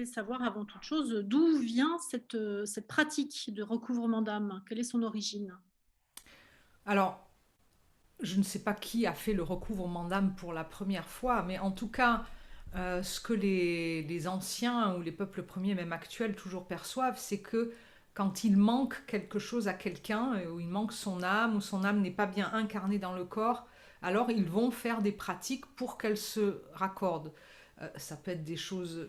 voulais savoir avant toute chose d'où vient cette pratique de recouvrement d'âme. Quelle est son origine? Alors, je ne sais pas qui a fait le recouvrement d'âme pour la première fois, mais en tout cas, ce que les anciens ou les peuples premiers, même actuels, toujours perçoivent, c'est que quand il manque quelque chose à quelqu'un, ou il manque son âme, ou son âme n'est pas bien incarnée dans le corps, alors ils vont faire des pratiques pour qu'elle se raccorde. Ça peut être des choses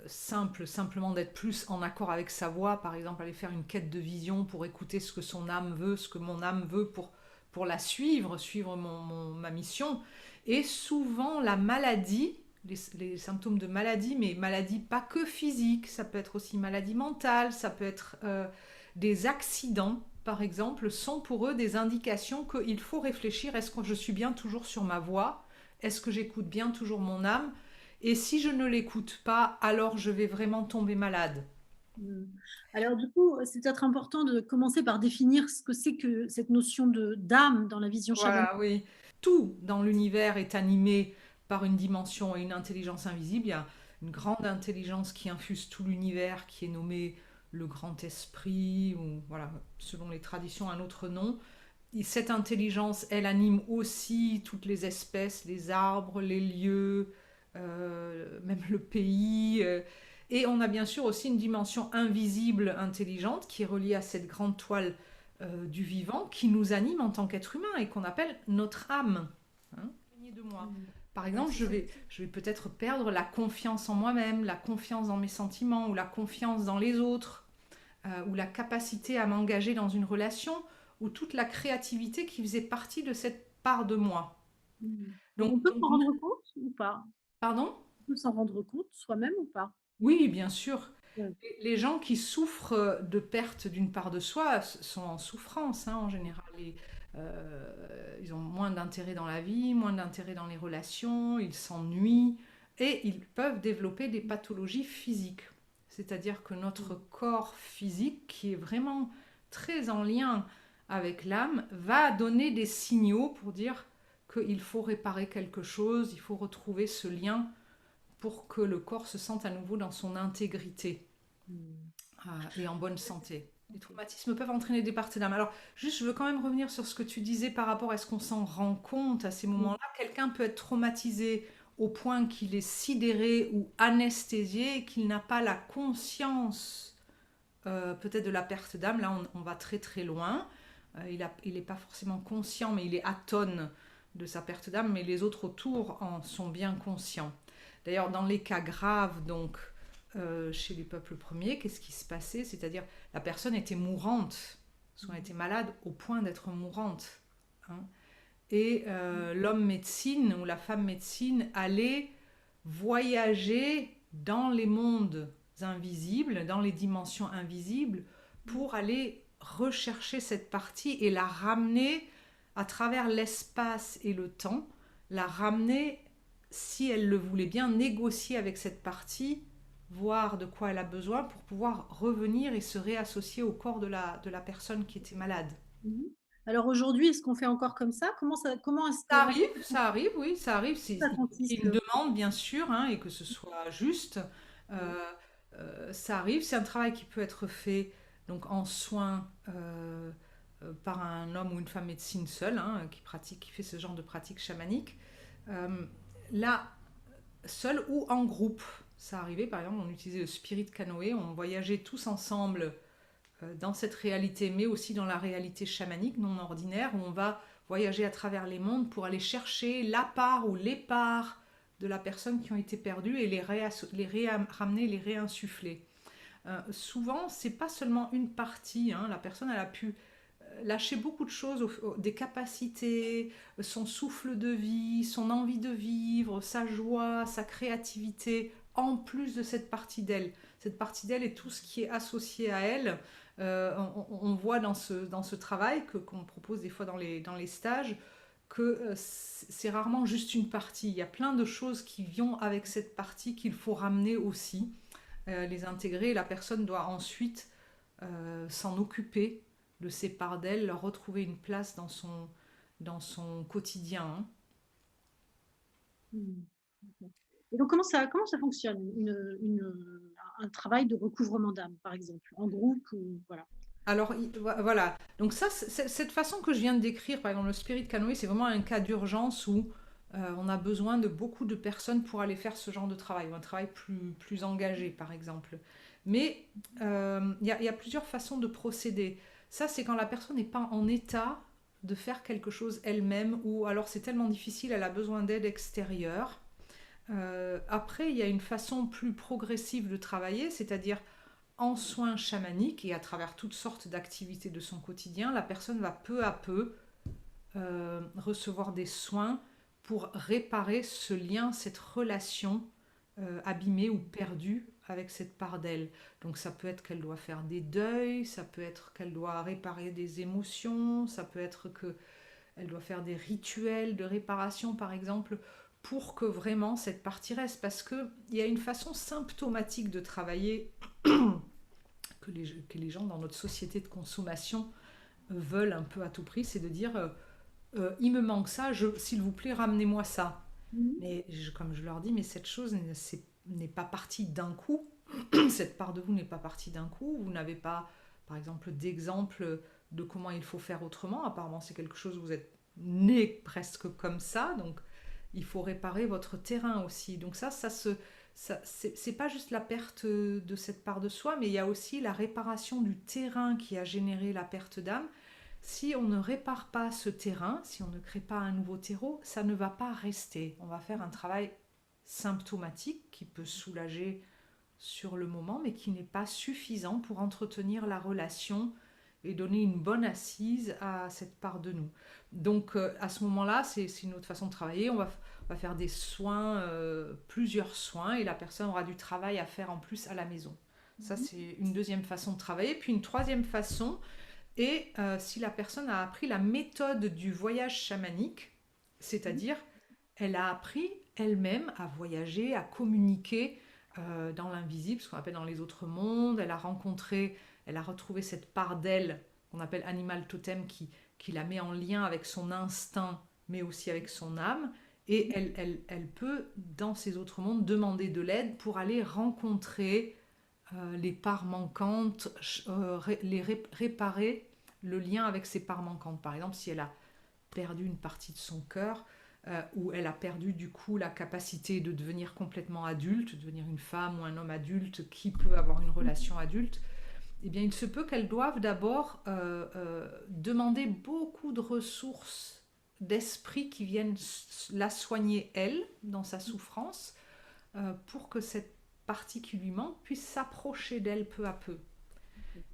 simples, simplement d'être plus en accord avec sa voix, par exemple aller faire une quête de vision pour écouter ce que son âme veut, ce que mon âme veut pour la suivre, suivre ma mission. Et souvent la maladie, les symptômes de maladie, mais maladie pas que physique, ça peut être aussi maladie mentale, ça peut être des accidents, par exemple, sont pour eux des indications qu'il faut réfléchir, est-ce que je suis bien toujours sur ma voie? Est-ce que j'écoute bien toujours mon âme? Et si je ne l'écoute pas, alors je vais vraiment tomber malade. Hmm. Alors du coup, c'est peut-être important de commencer par définir ce que c'est que cette notion de d'âme dans la vision chamanique. Voilà, oui. Tout dans l'univers est animé par une dimension et une intelligence invisible. Il y a une grande intelligence qui infuse tout l'univers, qui est nommée le grand esprit, ou voilà, selon les traditions, un autre nom. Et cette intelligence, elle anime aussi toutes les espèces, les arbres, les lieux, même le pays. Et on a bien sûr aussi une dimension invisible, intelligente, qui est reliée à cette grande toile du vivant, qui nous anime en tant qu'être humain et qu'on appelle notre âme. Hein, de moi. Hmm. Par Ouais, exemple, c'est ça. je vais peut-être perdre la confiance en moi-même, la confiance dans mes sentiments ou la confiance dans les autres, ou la capacité à m'engager dans une relation, ou toute la créativité qui faisait partie de cette part de moi. Hmm. Et Donc, on peut donc s'en rendre compte ou pas? pardon. On peut s'en rendre compte soi-même ou pas? Oui, bien sûr. Ouais. Les gens qui souffrent de perte d'une part de soi sont en souffrance, hein, en général. Ils ont moins d'intérêt dans la vie, moins d'intérêt dans les relations, ils s'ennuient et ils peuvent développer des pathologies physiques. C'est-à-dire que notre corps physique, qui est vraiment très en lien avec l'âme, va donner des signaux pour dire qu'il faut réparer quelque chose, il faut retrouver ce lien pour que le corps se sente à nouveau dans son intégrité Hmm. et en bonne santé. Les traumatismes peuvent entraîner des parties d'âme. Alors, juste, je veux quand même revenir sur ce que tu disais par rapport à ce qu'on s'en rend compte à ces Hmm. moments-là. Quelqu'un peut être traumatisé au point qu'il est sidéré ou anesthésié, qu'il n'a pas la conscience peut-être de la perte d'âme. Là, on va très très loin. Il n'est pas forcément conscient, mais il est atone de sa perte d'âme, mais les autres autour en sont bien conscients. D'ailleurs, dans les cas graves, donc chez les peuples premiers, qu'est-ce qui se passait? C'est-à-dire, la personne était mourante, parce qu'on était malade au point d'être mourante. Hein. Et l'homme médecine ou la femme médecine allait voyager dans les mondes invisibles, dans les dimensions invisibles, pour aller rechercher cette partie et la ramener à travers l'espace et le temps, la ramener, si elle le voulait bien, négocier avec cette partie, voir de quoi elle a besoin pour pouvoir revenir et se réassocier au corps de la personne qui était malade. Mhm. Alors aujourd'hui, est-ce qu'on fait encore comme ça? Comment est-ce que, en quoi Ça arrive, oui, ça arrive. ça Il faut qu'il y ait consiste? une demande, bien sûr, hein, et que ce soit juste. Euh, Ça arrive. C'est un travail qui peut être fait donc en soins par un homme ou une femme médecine seule, hein, qui fait ce genre de pratique chamanique. Euh, Là, seul ou en groupe. Ça arrivait, par exemple, on utilisait le spirit canoë, on voyageait tous ensemble dans cette réalité, mais aussi dans la réalité chamanique non ordinaire, où on va voyager à travers les mondes pour aller chercher la part ou les parts de la personne qui ont été perdues et ramener, les réinsuffler. Souvent, c'est pas seulement une partie. Hein, la personne, elle a pu lâcher beaucoup de choses, des capacités, son souffle de vie, son envie de vivre, sa joie, sa créativité, en plus de cette partie d'elle. Cette partie d'elle et tout ce qui est associé à elle. On voit dans ce travail qu'on propose des fois dans les stages que c'est rarement juste une partie. Il y a plein de choses qui viennent avec cette partie qu'il faut ramener aussi, les intégrer. La personne doit ensuite s'en occuper de ces parts d'elle, leur retrouver une place dans son quotidien. Hein. Hmm. Et donc comment ça fonctionne un travail de recouvrement d'âme, par exemple? En groupe ou voilà? Alors, voilà. Donc ça, cette façon que je viens de décrire, par exemple le spirit canoë, c'est vraiment un cas d'urgence où on a besoin de beaucoup de personnes pour aller faire ce genre de travail, ou un travail plus engagé, par exemple. Mais il y a plusieurs façons de procéder. Ça, c'est quand la personne n'est pas en état de faire quelque chose elle-même, ou alors c'est tellement difficile, elle a besoin d'aide extérieure. Après, il y a une façon plus progressive de travailler, c'est-à-dire en soins chamaniques et à travers toutes sortes d'activités de son quotidien, la personne va peu à peu recevoir des soins pour réparer ce lien, cette relation abîmée ou perdue avec cette part d'elle. Donc ça peut être qu'elle doit faire des deuils, ça peut être qu'elle doit réparer des émotions, ça peut être qu'elle doit faire des rituels de réparation par exemple pour que vraiment cette partie reste. Parce qu'il y a une façon symptomatique de travailler que les gens dans notre société de consommation veulent un peu à tout prix, c'est de dire il me manque ça, s'il vous plaît, ramenez-moi ça. Mmh. Mais comme je leur dis, mais cette chose n'est pas partie d'un coup. Cette part de vous n'est pas partie d'un coup. Vous n'avez pas, par exemple, d'exemple de comment il faut faire autrement. Apparemment, c'est quelque chose où vous êtes né presque comme ça. Donc, il faut réparer votre terrain aussi. Donc c'est pas juste la perte de cette part de soi, mais il y a aussi la réparation du terrain qui a généré la perte d'âme. Si on ne répare pas ce terrain, si on ne crée pas un nouveau terreau, ça ne va pas rester. On va faire un travail symptomatique qui peut soulager sur le moment, mais qui n'est pas suffisant pour entretenir la relation et donner une bonne assise à cette part de nous. Donc à ce moment-là, c'est une autre façon de travailler. On va faire des soins, plusieurs soins, et la personne aura du travail à faire en plus à la maison. Ça, Mmh. c'est une deuxième façon de travailler. Puis une troisième façon, et si la personne a appris la méthode du voyage chamanique, Mmh. c'est-à-dire elle a appris elle-même à voyager, à communiquer dans l'invisible, ce qu'on appelle dans les autres mondes. Elle a retrouvé cette part d'elle qu'on appelle animal totem qui la met en lien avec son instinct, mais aussi avec son âme. Et elle peut, dans ces autres mondes, demander de l'aide pour aller rencontrer les parts manquantes, réparer le lien avec ses parts manquantes. Par exemple, si elle a perdu une partie de son cœur, ou elle a perdu du coup la capacité de devenir complètement adulte, devenir une femme ou un homme adulte qui peut avoir une relation adulte, eh bien il se peut qu'elle doive d'abord demander beaucoup de ressources d'esprit qui viennent la soigner elle dans sa souffrance, pour que cette partie qui lui manque puisse s'approcher d'elle peu à peu.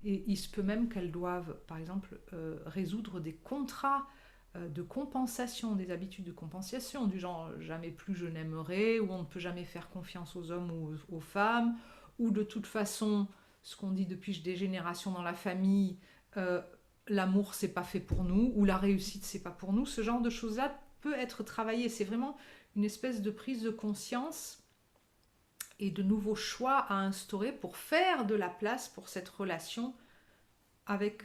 Et il se peut même qu'elles doivent, par exemple, résoudre des contrats de compensation, des habitudes de compensation, du genre jamais plus je n'aimerai, ou on ne peut jamais faire confiance aux hommes ou aux femmes, ou de toute façon, ce qu'on dit depuis des générations dans la famille, euh, l'amour c'est pas fait pour nous, ou la réussite c'est pas pour nous. Ce genre de choses-là peut être travaillé. C'est vraiment une espèce de prise de conscience et de nouveaux choix à instaurer pour faire de la place pour cette relation avec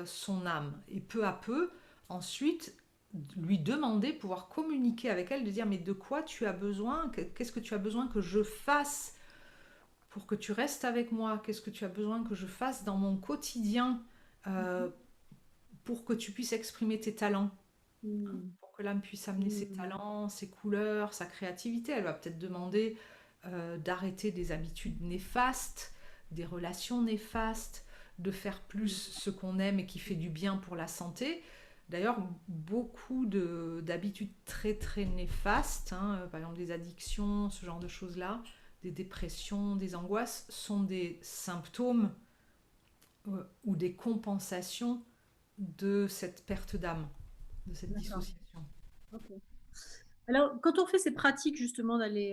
son âme. Et peu à peu, ensuite, lui demander, pouvoir communiquer avec elle, de dire mais de quoi tu as besoin, qu'est-ce que tu as besoin que je fasse pour que tu restes avec moi, qu'est-ce que tu as besoin que je fasse dans mon quotidien euh, pour que tu puisses exprimer tes talents, Mmh. pour que l'âme puisse amener ses Mmh. talents, ses couleurs, sa créativité. Elle va peut-être demander d'arrêter des habitudes néfastes, des relations néfastes, de faire plus ce qu'on aime et qui fait du bien pour la santé. D'ailleurs, beaucoup d'habitudes très très néfastes, hein, par exemple des addictions, ce genre de choses-là, des dépressions, des angoisses, sont des symptômes ou des compensations de cette perte d'âme, de cette D'accord. dissociation. OK. Alors, quand on fait ces pratiques justement d'aller,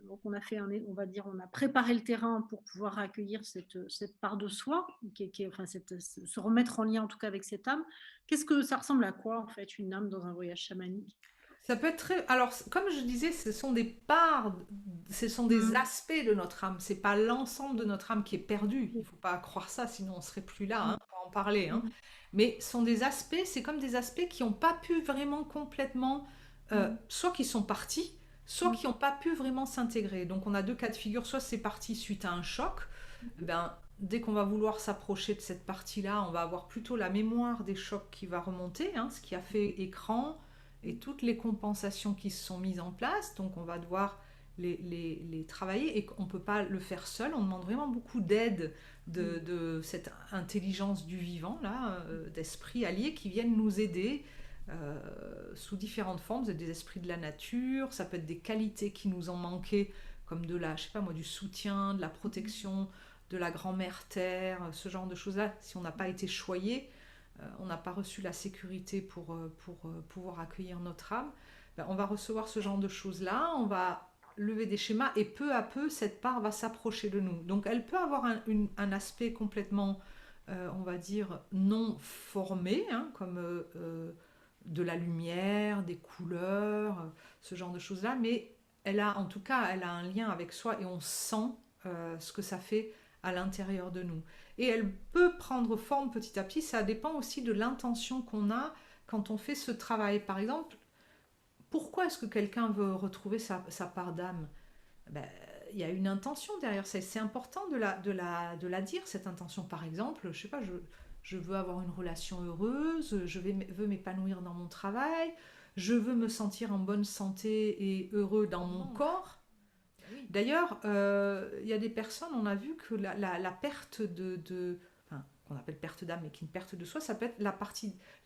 donc on va dire, on a préparé le terrain pour pouvoir accueillir cette part de soi qui est enfin se remettre en lien en tout cas avec cette âme. Qu'est-ce que ça ressemble à quoi en fait une âme dans un voyage chamanique? Ça peut être très. Alors, comme je disais, ce sont des parts, ce sont des Mmh. aspects de notre âme. C'est pas l'ensemble de notre âme qui est perdu. Il faut pas croire ça, sinon on serait plus là, hein, Mmh. pour en parler, hein. Mmh. Mais ce sont des aspects, c'est comme des aspects qui n'ont pas pu vraiment complètement, Mmh. soit qui sont partis, soit qui n'ont pas pu vraiment s'intégrer. Donc on a deux cas de figure, soit c'est parti suite à un choc, ben, dès qu'on va vouloir s'approcher de cette partie-là, on va avoir plutôt la mémoire des chocs qui va remonter, hein, ce qui a fait écran et toutes les compensations qui se sont mises en place. Donc on va devoir les travailler et on ne peut pas le faire seul. On demande vraiment beaucoup d'aide de cette intelligence du vivant, là, d'esprits alliés qui viennent nous aider sous différentes formes. C'est des esprits de la nature, ça peut être des qualités qui nous ont manqué, comme de la, je sais pas moi, du soutien, de la protection, de la grand-mère terre, ce genre de choses-là. Si on n'a pas été choyé, on n'a pas reçu la sécurité pour pouvoir accueillir notre âme, ben, on va recevoir ce genre de choses-là, on va lever des schémas et peu à peu, cette part va s'approcher de nous. Donc elle peut avoir un aspect complètement, on va dire, non formé, hein, comme de la lumière, des couleurs, ce genre de choses-là, mais elle a, en tout cas, elle a un lien avec soi et on sent ce que ça fait à l'intérieur de nous. Et elle peut prendre forme petit à petit, ça dépend aussi de l'intention qu'on a quand on fait ce travail. Par exemple, pourquoi est-ce que quelqu'un veut retrouver sa part d'âme? Ben, il y a une intention derrière ça. C'est important de la dire, cette intention. Par exemple, je sais pas, je veux avoir une relation heureuse, veux m'épanouir dans mon travail, je veux me sentir en bonne santé et heureux dans mon corps. D'ailleurs, il y a des personnes, on a vu que la perte enfin, qu'on appelle perte d'âme, mais qui est une perte de soi, ça peut être la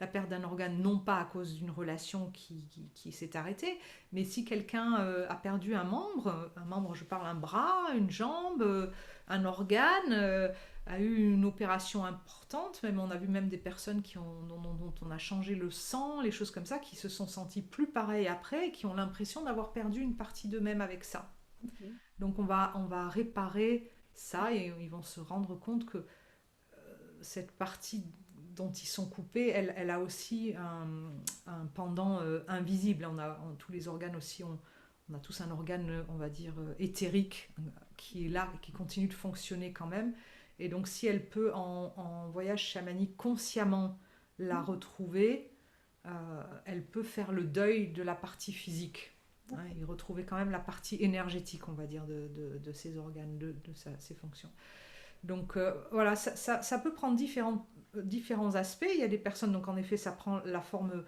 perte d'un organe, non pas à cause d'une relation qui s'est arrêtée, mais si quelqu'un a perdu un membre, je parle un bras, une jambe, un organe, a eu une opération importante, même on a vu même des personnes dont on a changé le sang, les choses comme ça, qui se sont senties plus pareilles après et qui ont l'impression d'avoir perdu une partie d'eux-mêmes avec ça. Ok. Donc on va réparer ça et ils vont se rendre compte que cette partie dont ils sont coupés, elle a aussi un pendant invisible. Tous les organes aussi, on a tous un organe, on va dire, éthérique qui est là, qui continue de fonctionner quand même. Et donc si elle peut en voyage chamanique consciemment la retrouver, elle peut faire le deuil de la partie physique, hein, et retrouver quand même la partie énergétique, on va dire, de ces organes, ses fonctions. Donc voilà, ça peut prendre différents aspects. Il y a des personnes, donc en effet, ça prend la forme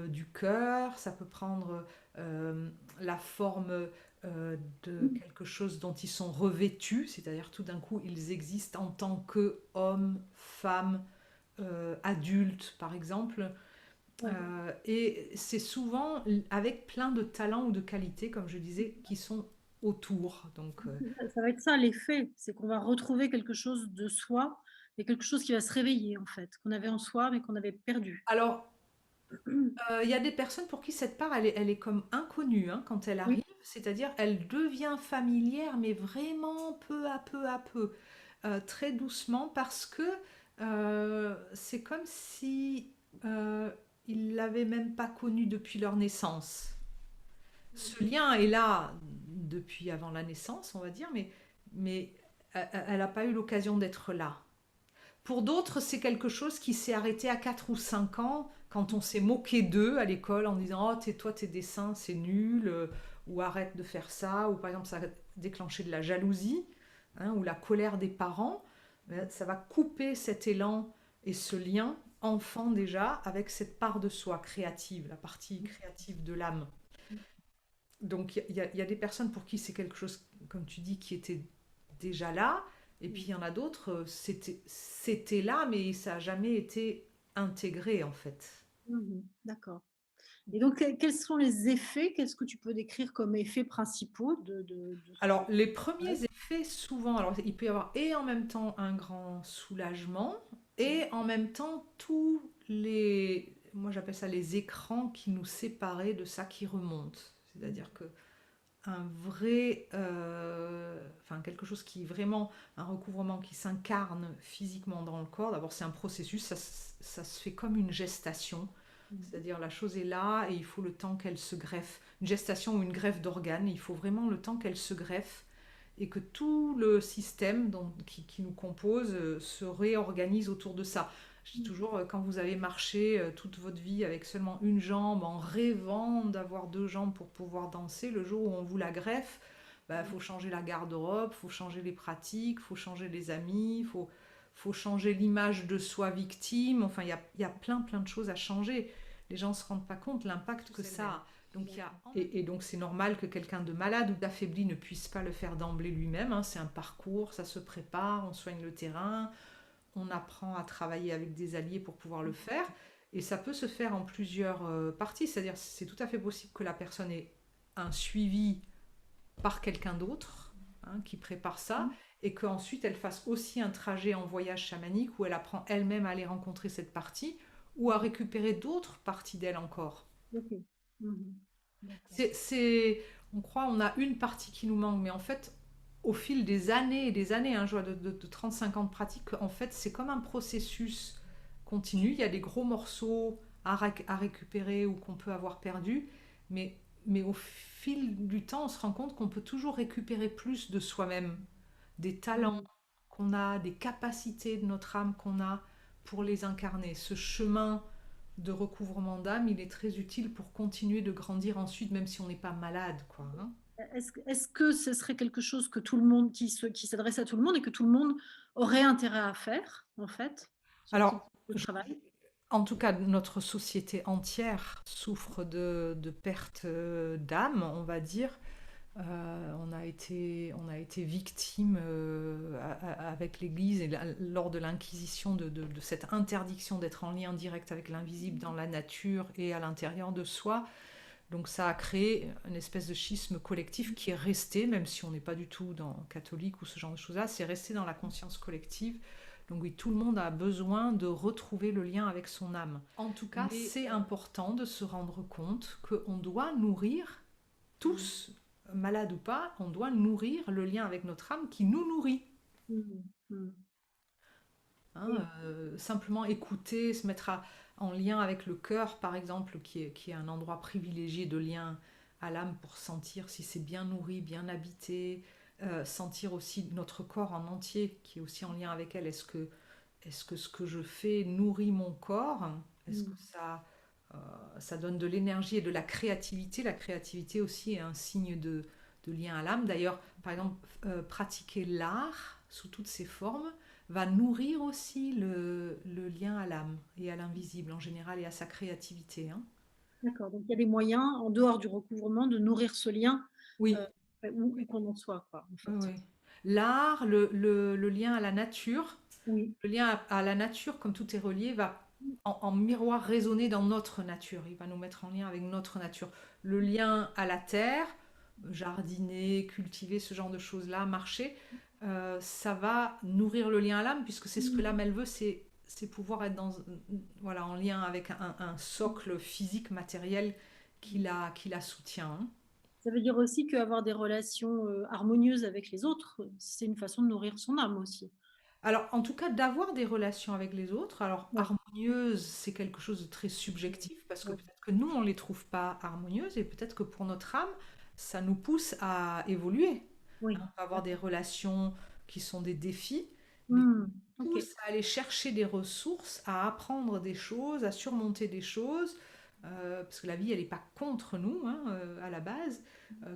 du cœur, ça peut prendre la forme de quelque chose dont ils sont revêtus, c'est-à-dire tout d'un coup, ils existent en tant qu'hommes, femmes, adultes, par exemple. Ouais. Et c'est souvent avec plein de talents ou de qualités, comme je disais, qui sont autour. Donc, Ça va être ça l'effet, c'est qu'on va retrouver quelque chose de soi et quelque chose qui va se réveiller en fait, qu'on avait en soi mais qu'on avait perdu. alors, il y a des personnes pour qui cette part, elle est comme inconnue, hein, quand elle Oui, arrive, c'est-à-dire elle devient familière, mais vraiment peu à peu à peu, très doucement, parce que c'est comme si ils l'avaient même pas connue depuis leur naissance. Ce lien est là depuis avant la naissance, on va dire, mais elle n'a pas eu l'occasion d'être là. Pour d'autres, c'est quelque chose qui s'est arrêté à 4 ou 5 ans, quand on s'est moqué d'eux à l'école en disant oh, toi, tes dessins, c'est nul, ou arrête de faire ça, ou par exemple, ça a déclenché de la jalousie, hein, ou la colère des parents. Ça va couper cet élan et ce lien enfant déjà avec cette part de soi créative, la partie créative de l'âme. Donc il y a des personnes pour qui c'est quelque chose, comme tu dis, qui était déjà là, et puis il y en a d'autres, c'était là, mais ça n'a jamais été intégré en fait. d'accord. Et donc, quels sont les effets? Qu'est-ce que tu peux décrire comme effets principaux de ce Alors les travail? premiers effets, souvent, alors il peut y avoir et en même temps un grand soulagement, et en même temps moi j'appelle ça les écrans qui nous séparaient de ça qui remonte. C'est-à-dire que un vrai, enfin quelque chose qui vraiment, un recouvrement qui s'incarne physiquement dans le corps. D'abord, c'est un processus, ça se fait comme une gestation, c'est-à-dire la chose est là et il faut le temps qu'elle se greffe. Une gestation ou une greffe d'organes, il faut vraiment le temps qu'elle se greffe et que tout le système qui nous compose se réorganise autour de ça. Je dis toujours, quand vous avez marché toute votre vie avec seulement une jambe, en rêvant d'avoir deux jambes pour pouvoir danser, le jour où on vous la greffe, bah, faut changer la garde-robe, faut changer les pratiques, faut changer les amis, faut changer l'image de soi victime. Enfin, il y a plein de choses à changer. Les gens ne se rendent pas compte l'impact que ça a. Donc, et donc c'est normal que quelqu'un de malade ou d'affaibli ne puisse pas le faire d'emblée lui-même, hein. C'est un parcours, ça se prépare, on soigne le terrain, on apprend à travailler avec des alliés pour pouvoir le faire. Et ça peut se faire en plusieurs parties, c'est-à-dire c'est tout à fait possible que la personne ait un suivi par quelqu'un d'autre, hein, qui prépare ça, et qu'ensuite elle fasse aussi un trajet en voyage chamanique où elle apprend elle-même à aller rencontrer cette partie ou à récupérer d'autres parties d'elle encore. Ok. Mhm. D'accord. On croit on a une partie qui nous manque, mais en fait, au fil des années et des années, hein, je vois de 35 ans de pratique, en fait, c'est comme un processus continu. Il y a des gros morceaux à récupérer ou qu'on peut avoir perdus, mais au fil du temps, on se rend compte qu'on peut toujours récupérer plus de soi-même, des talents Mhm. qu'on a, des capacités de notre âme qu'on a pour les incarner. Ce chemin de recouvrement d'âme, il est très utile pour continuer de grandir ensuite, même si on n'est pas malade, quoi, hein. Est-ce que ce serait quelque chose que tout le monde, qui s'adresse à tout le monde et que tout le monde aurait intérêt à faire, en fait, ce type Alors, de je- travail? en tout cas, notre société entière souffre de perte d'âme, on va dire. On a été victime avec l'Église et lors de l'Inquisition de cette interdiction d'être en lien direct avec l'invisible dans la nature et à l'intérieur de soi. Donc ça a créé une espèce de schisme collectif qui est resté, même si on n'est pas du tout dans catholique ou ce genre de choses-là, c'est resté dans la conscience collective. Donc oui, tout le monde a besoin de retrouver le lien avec son âme. En tout cas, c'est important de se rendre compte qu'on doit nourrir, tous, malades ou pas, on doit nourrir le lien avec notre âme qui nous nourrit. Mhm. Mhm. Hein, simplement écouter, se mettre en lien avec le cœur, par exemple, qui est un endroit privilégié de lien à l'âme pour sentir si c'est bien nourri, bien habité, sentir aussi notre corps en entier qui est aussi en lien avec elle. Est-ce que ce que je fais nourrit mon corps? Est-ce que Mhm. ça donne de l'énergie et de la créativité? La créativité aussi est un signe de lien à l'âme. D'ailleurs, par exemple, pratiquer l'art sous toutes ses formes va nourrir aussi le lien à l'âme et à l'invisible en général et à sa créativité, hein. D'accord. Donc, il y a des moyens, en dehors du recouvrement, de nourrir ce lien, euh, Oui, où qu'on en soit, quoi, en oui, fait. oui. L'art, le lien à la nature, Oui. le lien à la nature, comme tout est relié, va en miroir résonner dans notre nature. Il va nous mettre en lien avec notre nature. Le lien à la terre, jardiner, cultiver, ce genre de choses-là, marcher, ça va nourrir le lien à l'âme, puisque c'est ce que l'âme, elle veut, c'est pouvoir être voilà, en lien avec un socle physique, matériel qui la soutient, hein. Ça veut dire aussi qu'avoir des relations harmonieuses avec les autres, c'est une façon de nourrir son âme aussi. Alors, en tout cas, d'avoir des relations avec les autres. Alors, Ouais. harmonieuses, c'est quelque chose de très subjectif parce que Ouais. peut-être que nous, on ne les trouve pas harmonieuses et peut-être que pour notre âme, ça nous pousse à évoluer, hein. Oui. On peut avoir des relations qui sont des défis, mais qui Hmm. nous Ok. poussent à aller chercher des ressources, à apprendre des choses, à surmonter des choses, parce que la vie, elle n'est pas contre nous, hein, à la base,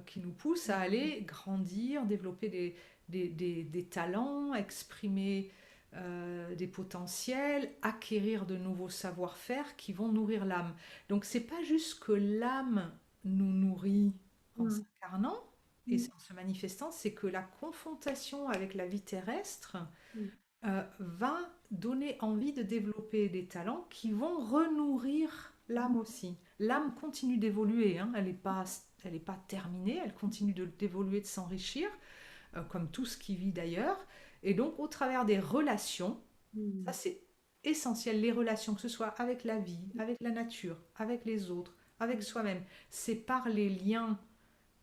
qui nous pousse à aller grandir, développer des talents, exprimer des potentiels, acquérir de nouveaux savoir-faire qui vont nourrir l'âme. Donc c'est pas juste que l'âme nous nourrit en Hmm. s'incarnant et Hmm. en se manifestant, c'est que la confrontation avec la vie terrestre Hmm. va donner envie de développer des talents qui vont renourrir l'âme aussi. L'âme continue d'évoluer, hein, elle est pas terminée, elle continue d'évoluer, de s'enrichir, comme tout ce qui vit d'ailleurs. Et donc, au travers des relations, ça Hmm. c'est essentiel, les relations, que ce soit avec la vie, avec la nature, avec les autres, avec soi-même, c'est par les liens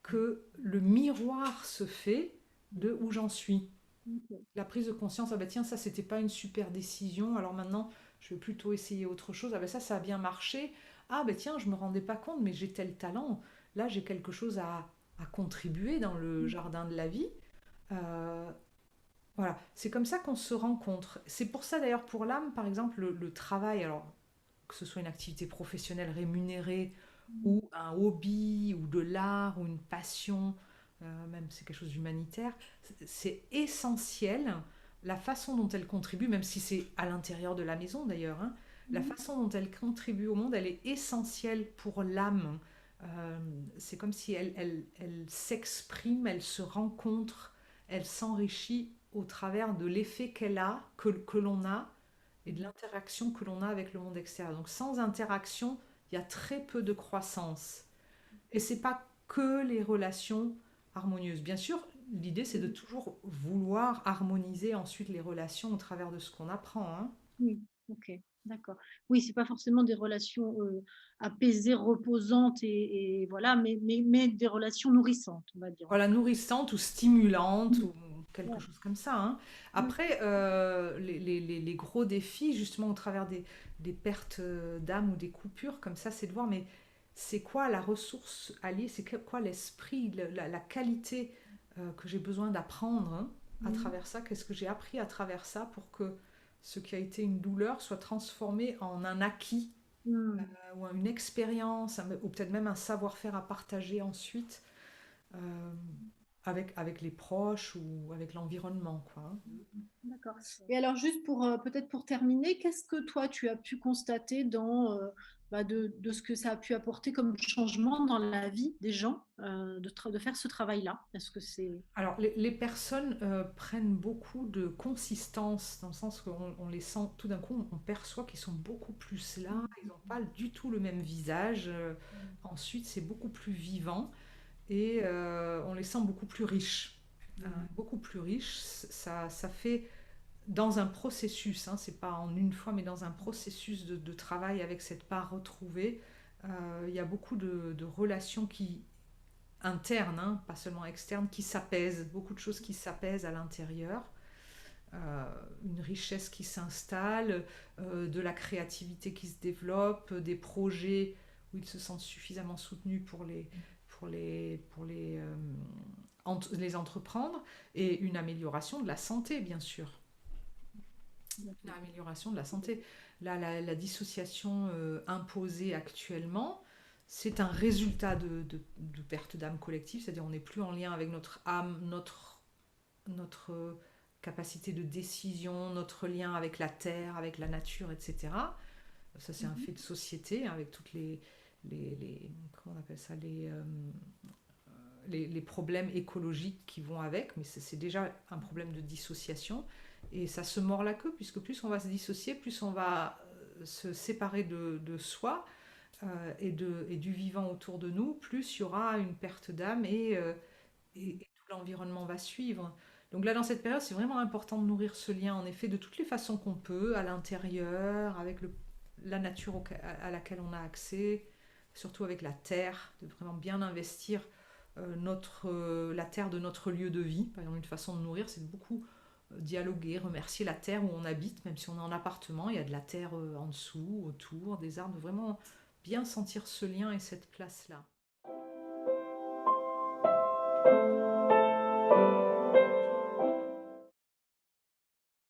que le miroir se fait de où j'en suis. Ok. La prise de conscience, ah bah tiens, ça c'était pas une super décision, alors maintenant je vais plutôt essayer autre chose, ah bah ça a bien marché, ah bah tiens, je me rendais pas compte, mais j'ai tel talent, là j'ai quelque chose à contribuer dans le jardin de la vie. Euh, Voilà, c'est comme ça qu'on se rencontre. C'est pour ça d'ailleurs pour l'âme, par exemple, le travail, alors que ce soit une activité professionnelle rémunérée Mm. ou un hobby ou de l'art ou une passion, même c'est quelque chose d'humanitaire, c'est essentiel la façon dont elle contribue, même si c'est à l'intérieur de la maison d'ailleurs, hein, la Mm. façon dont elle contribue au monde, elle est essentielle pour l'âme. Euh, c'est comme si elle s'exprime, elle se rencontre, elle s'enrichit au travers de l'effet qu'elle a, que l'on a, et de l'interaction que l'on a avec le monde extérieur. Donc sans interaction, il y a très peu de croissance. Et c'est pas que les relations harmonieuses. Bien sûr, l'idée c'est de toujours vouloir harmoniser ensuite les relations au travers de ce qu'on apprend, hein. Oui, ok, d'accord. Oui, c'est pas forcément des relations apaisées, reposantes et voilà, mais des relations nourrissantes, on va dire en Voilà, tout cas. nourrissante ou stimulante Mm. ou quelque Ouais. chose comme ça, hein. Mm. Après, les gros défis, justement, au travers des pertes d'âme ou des coupures, comme ça, c'est de voir, mais c'est quoi la ressource alliée, c'est quoi l'esprit, la qualité que j'ai besoin d'apprendre, hein, à Mm. travers ça, qu'est-ce que j'ai appris à travers ça pour que ce qui a été une douleur soit transformé en un acquis Mm. ou une expérience, ou peut-être même un savoir-faire à partager ensuite euh, avec les proches ou avec l'environnement, quoi, hein. D'accord. Et alors, juste pour peut-être pour terminer, qu'est-ce que toi tu as pu constater dans bah, de ce que ça a pu apporter comme changement dans la vie des gens de faire ce travail-là? Est-ce que c'est... Alors, les personnes prennent beaucoup de consistance, dans le sens qu'on les sent, tout d'un coup, on perçoit qu'ils sont beaucoup plus là, ils n'ont pas du tout le même visage. Ensuite, c'est beaucoup plus vivant et on les sent beaucoup plus riches. Beaucoup plus riches, ça fait dans un processus, hein, c'est pas en une fois, mais dans un processus de travail avec cette part retrouvée, il y a beaucoup de relations qui internes, hein, pas seulement externes, qui s'apaisent, beaucoup de choses qui s'apaisent à l'intérieur, une richesse qui s'installe, de la créativité qui se développe, des projets où ils se sentent suffisamment soutenus pour les entreprendre, et une amélioration de la santé, bien sûr. L'amélioration de la santé. Là, la dissociation imposée actuellement, c'est un résultat de perte d'âme collective, c'est-à-dire on n'est plus en lien avec notre âme, notre capacité de décision, notre lien avec la terre, avec la nature, etc. Ça, c'est un fait de société, hein, avec toutes comment on appelle ça, les problèmes écologiques qui vont avec, mais c'est déjà un problème de dissociation. Et ça se mord la queue, puisque plus on va se dissocier, plus on va se séparer de soi et du vivant autour de nous, plus il y aura une perte d'âme et tout l'environnement va suivre. Donc là, dans cette période, c'est vraiment important de nourrir ce lien, en effet, de toutes les façons qu'on peut, à l'intérieur, avec la nature à laquelle on a accès, surtout avec la terre, de vraiment bien investir la terre de notre lieu de vie. Par exemple, une façon de nourrir, c'est de beaucoup dialoguer, remercier la terre où on habite, même si on est en appartement, il y a de la terre en dessous, autour, des arbres, vraiment bien sentir ce lien et cette place-là.